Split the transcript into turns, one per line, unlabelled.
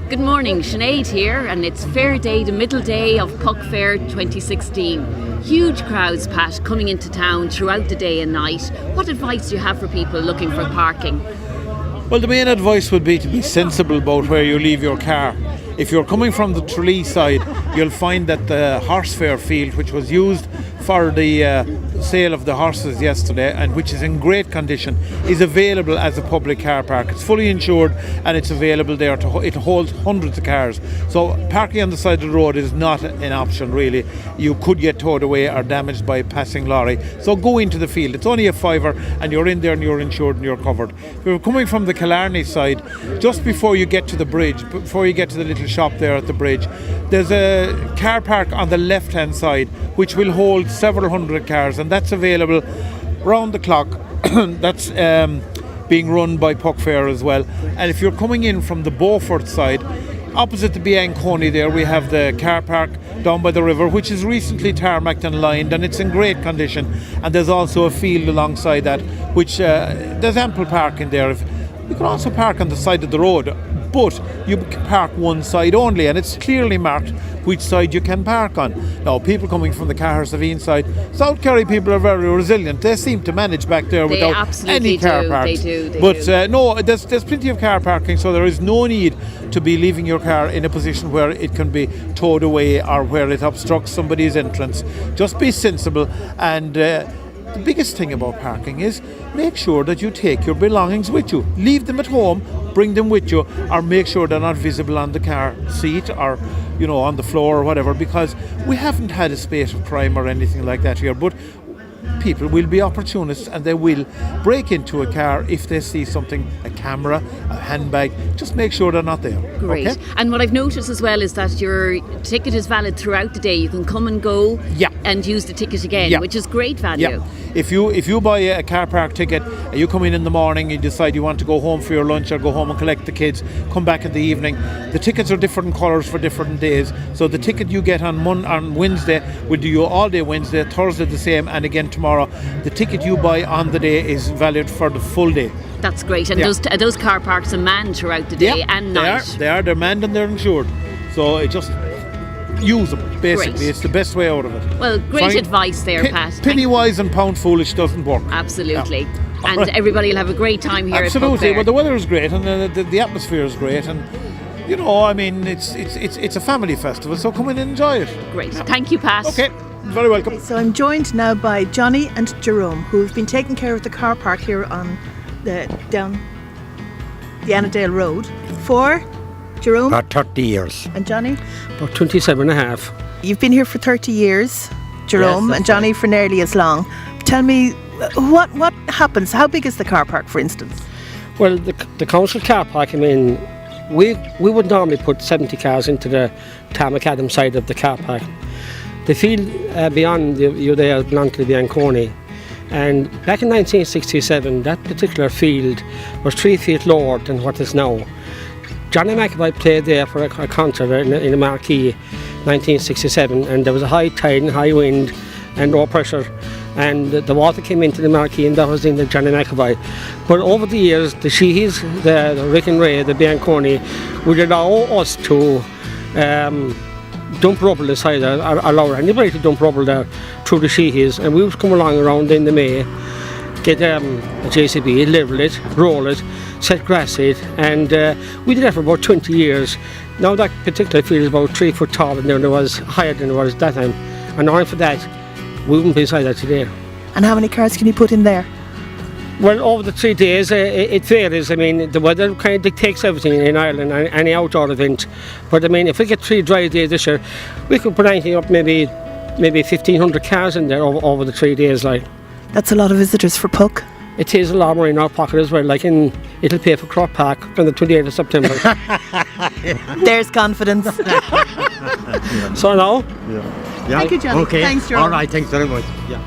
Good morning, Sinead here, and it's Fair Day, the middle day of Puck Fair 2016. Huge crowds, Pat, coming into town throughout the day and night. What advice do you have for people looking for parking?
Well, the main advice would be to be sensible about where you leave your car. If you're coming from the Tralee side, you'll find that the horse fair field, which was used for the sale of the horses yesterday and which is in great condition, is available as a public car park. It's fully insured and it's available there. It holds hundreds of cars. So parking on the side of the road is not an option really. You could get towed away or damaged by a passing lorry. So go into the field. It's only a fiver and you're in there and you're insured and you're covered. If you're coming from the Killarney side, just before you get to the bridge, before you get to the little shop there at the bridge, there's a car park on the left hand side which will hold several hundred cars, and that's available round the clock. That's being run by Puck Fair as well. And if you're coming in from the Beaufort side, opposite the Bianconi there, we have the car park down by the river, which is recently tarmacked and lined, and it's in great condition. And there's also a field alongside that, which there's ample parking there. You can also park on the side of the road, but you can park one side only, and it's clearly marked which side you can park on. Now, people coming from the Cahersiveen side, South Kerry people are very resilient. They seem to manage back there without any car parks.
They
do. No, there's plenty of car parking, so there is no need to be leaving your car in a position where it can be towed away or where it obstructs somebody's entrance. Just be sensible, and the biggest thing about parking is make sure that you take your belongings with you. Leave them at home, bring them with you, or make sure they're not visible on the car seat or on the floor or whatever, because we haven't had a spate of crime or anything like that here. But people will be opportunists and they will break into a car if they see something, a camera, a handbag. Just make sure they're not there.
Great.
Okay?
And what I've noticed as well is that your ticket is valid throughout the day. You can come and go and use the ticket again, which is great value.
Yeah. If you buy a car park ticket, you come in the morning, you decide you want to go home for your lunch or go home and collect the kids, come back in the evening. The tickets are different colours for different days. So the ticket you get on Wednesday will do you all day Wednesday, Thursday the same, and again tomorrow. The ticket you buy on the day is valid for the full day.
That's great. And those car parks are manned throughout the day and night.
They're manned and they're insured. So it just use them, basically.
Great.
It's the best way out of it.
Well, great advice there, Pat.
Penny wise and pound foolish doesn't work.
Absolutely.
Yeah.
And everybody will have a great time here
Absolutely.
at Puck Fair.
Well, the weather is great and the atmosphere is great, and it's a family festival, so come in and enjoy it.
Great. Thank you, Pat.
Okay. Very welcome.
Okay, so I'm joined now by Johnny and Jerome, who have been taking care of the car park here on down the Annandale Road for Jerome.
About 30 years.
And Johnny?
About 27 and a half.
You've been here for 30 years, Jerome,
Yes,
and Johnny for nearly as long. Tell me, what happens? How big is the car park, for instance?
Well, the council car park, we would normally put 70 cars into the Tarmac side of the car park. The field beyond you there belonged to the Bianconi. And back in 1967, that particular field was 3 feet lower than what is now. Johnny McAvoy played there for a concert in the Marquee 1967, and there was a high tide and high wind and low pressure, and the water came into the Marquee, and that was in the Johnny McAvoy. But over the years, the Sheehy's, the Rick and Ray, the Bianconi, would allow us to dump rubble aside, or allow anybody to dump rubble there through the Sheehy's, and we would come along around in the May, get a JCB, level it, roll it, set grass it, and we did that for about 20 years. Now that particular field is about 3 foot tall, and there was higher than it was at that time, and only for that we wouldn't be inside that today.
And how many cars can you put in there?
Well, over the 3 days it varies. The weather kind of dictates everything in Ireland, any outdoor event. But if we get 3 dry days this year, we could put anything up maybe 1,500 cars in there over the 3 days.
That's a lot of visitors for Puck.
It is a lot more in our pocket as well. It'll pay for Croke Park on the 28th of September.
There's confidence.
So now.
Yeah.
Thank you, Johnny.
Okay.
Thanks, Jerome.
All right. Thanks very much. Yeah.